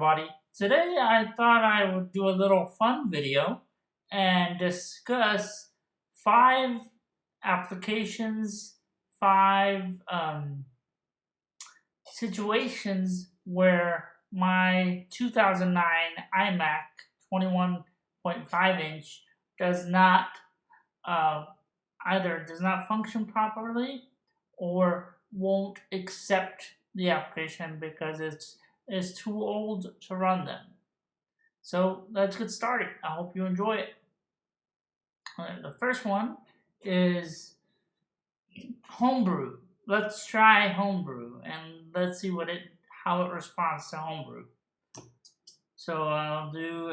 everybody. Today I thought I would do a little fun video and discuss 5 applications, 5 situations where my 2009 iMac 21.5-inch does not either does not function properly or won't accept the application because it's too old to run them. So let's get started. I hope you enjoy it. The first one is Homebrew. Let's try Homebrew and let's see how it responds to Homebrew. So I'll do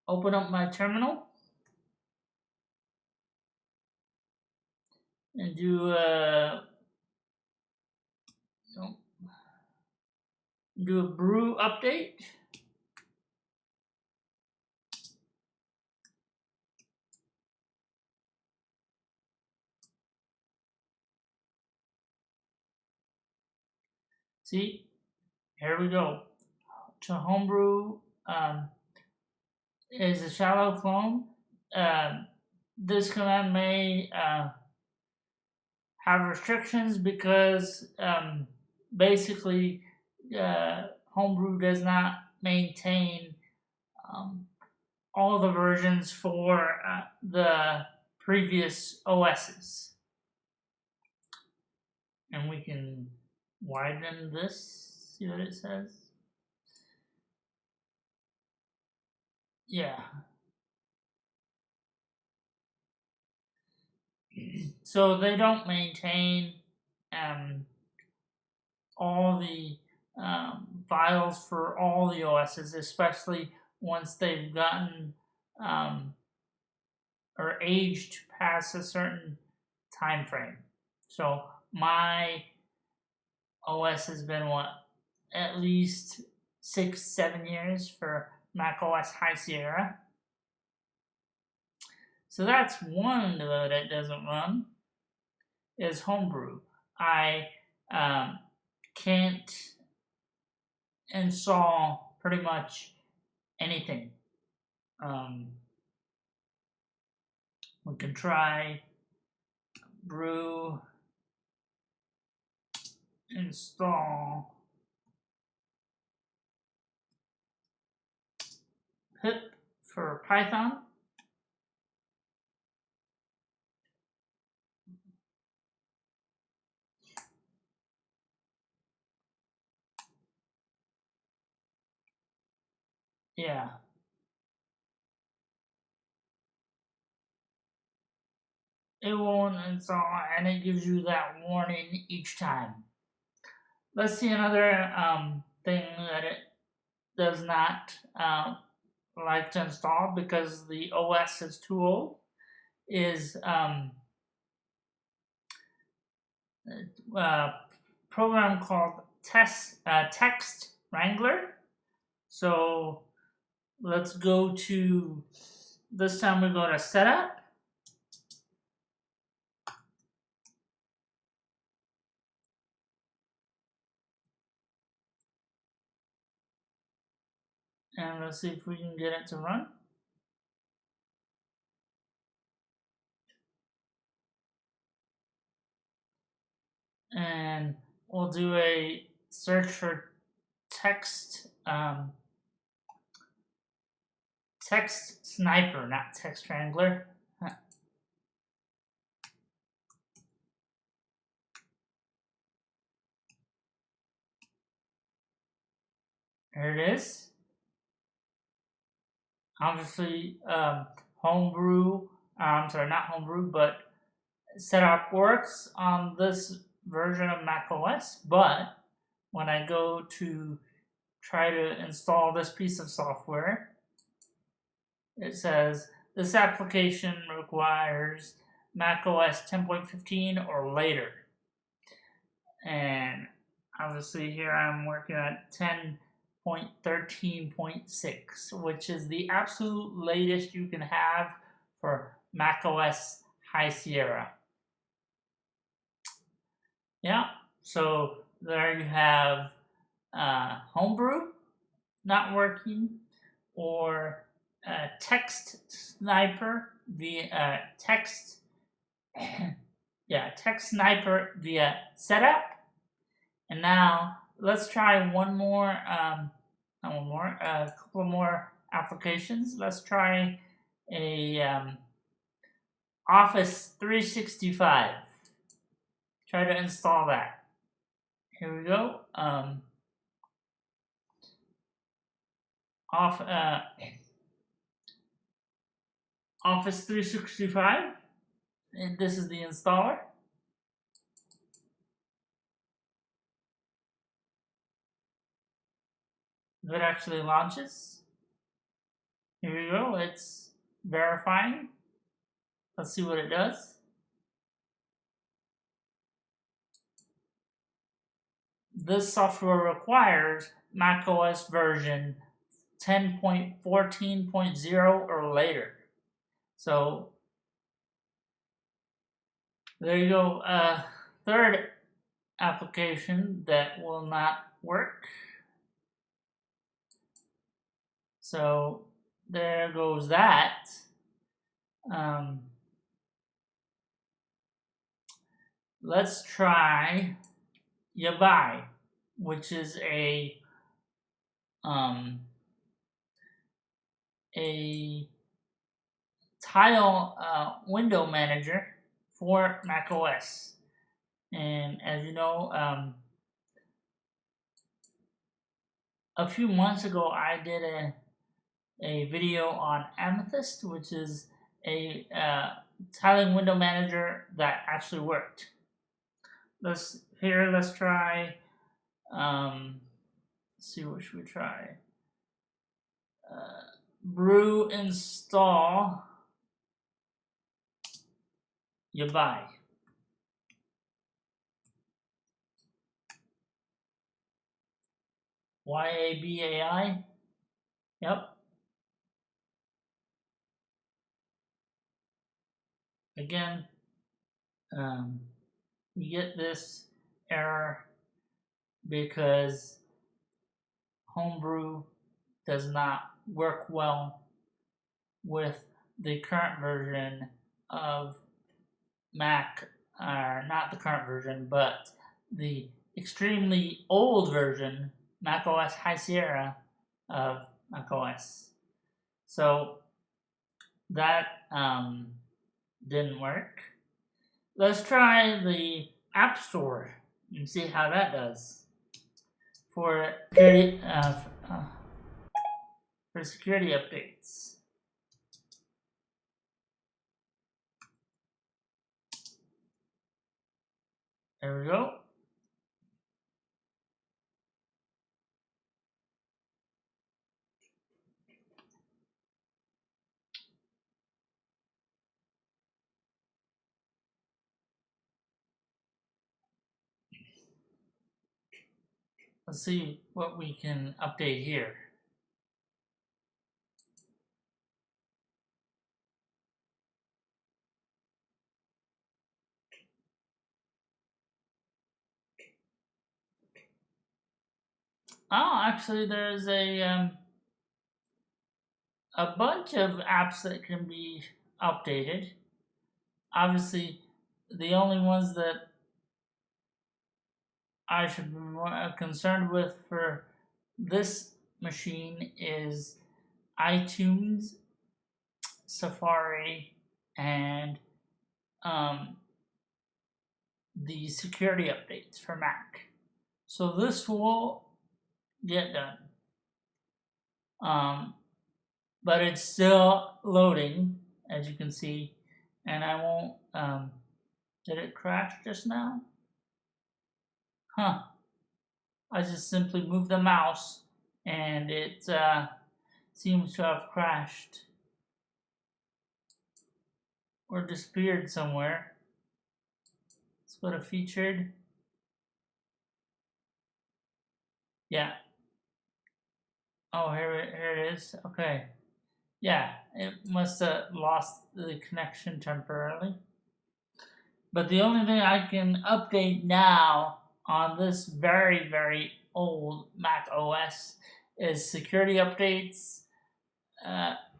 open up my terminal and do a brew update. See, here we go. To Homebrew is a shallow clone. This command may have restrictions because basically Homebrew does not maintain all the versions for the previous OSs. And we can widen this, see what it says. Yeah. So they don't maintain all the files for all the OSs, especially once they've gotten or aged past a certain time frame. So my OS has been at least 6-7 years for Mac OS High Sierra. So that's one that it doesn't run, is Homebrew. I can't install pretty much anything. We can try brew install pip for Python. Yeah. It won't install, and it gives you that warning each time. Let's see another thing that it does not like to install because the OS is too old, is a program called Text Wrangler. So let's go to, this time we go to Setup. And let's see if we can get it to run. And we'll do a search for text text sniper, not text wrangler. There it is. Obviously, Homebrew, I'm sorry, not Homebrew, but Setup works on this version of macOS, but when I go to try to install this piece of software, it says this application requires macOS 10.15 or later. And obviously here I'm working at 10.13.6, which is the absolute latest you can have for macOS High Sierra. Yeah, so There you have Homebrew not working, or Text Sniper via Text, Text Sniper via Setup. And now let's try one more, not one more, a couple more applications. Let's try a Office 365. Try to install that. Here we go. Office 365, and this is the installer. If it actually launches, here you go, it's verifying. Let's see what it does. This software requires macOS version 10.14.0 or later. So there you go. Third application that will not work. So there goes that. Let's try Yabai, which is a tile window manager for macOS. And as you know, a few months ago I did a video on Amethyst, which is a tiling window manager that actually worked. Let's try, let's see, what should we try? Brew install Yabai. YABAI. Yep. Again, we get this error because Homebrew does not work well with the current version of Mac, not the current version, but the extremely old version, macOS High Sierra of macOS. So that didn't work. Let's try the App Store and see how that does for security updates. There we go. Let's see what we can update here. Oh, actually, there's a bunch of apps that can be updated. Obviously, the only ones that I should be more concerned with for this machine is iTunes, Safari, and the security updates for Mac. So this will get done. But it's still loading, as you can see, and I won't, did it crash just now? Huh. I just simply moved the mouse and it seems to have crashed or disappeared somewhere. Let's go to featured. Yeah. Oh, here it is. Okay. Yeah, it must have lost the connection temporarily. But the only thing I can update now on this very, very old Mac OS is security updates,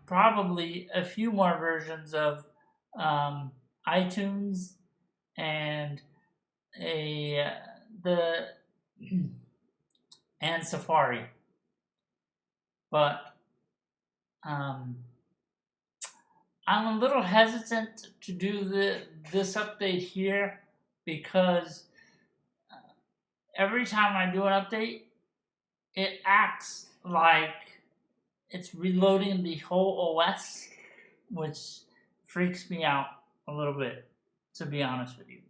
probably a few more versions of iTunes, and the and Safari. But I'm a little hesitant to do this update here because every time I do an update, it acts like it's reloading the whole OS, which freaks me out a little bit, to be honest with you.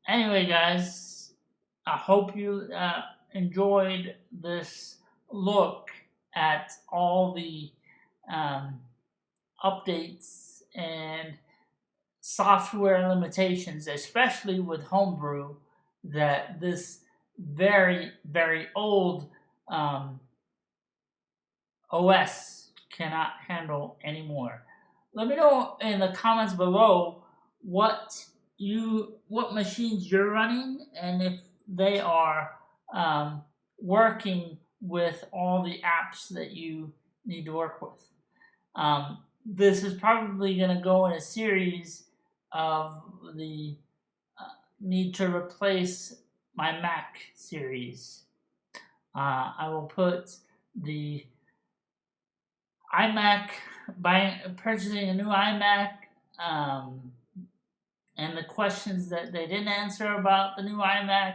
Anyway, guys, I hope you enjoyed this look at all the updates and software limitations, especially with Homebrew, that this very, very old OS cannot handle anymore. Let me know in the comments below what machines you're running and if they are working with all the apps that you need to work with. This is probably going to go in a series of the need to replace my Mac series. I will put the iMac, purchasing a new iMac, and the questions that they didn't answer about the new iMac,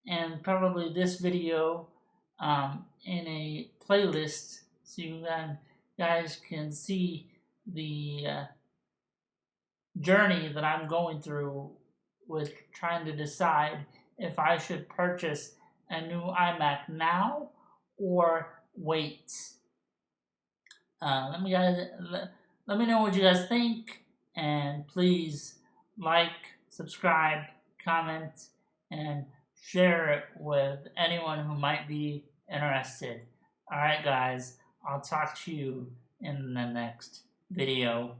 and probably this video in a playlist so you guys can see the journey that I'm going through with trying to decide if I should purchase a new iMac now or wait. Let me know what you guys think, and please like, subscribe, comment, and share it with anyone who might be interested. Alright guys, I'll talk to you in the next video.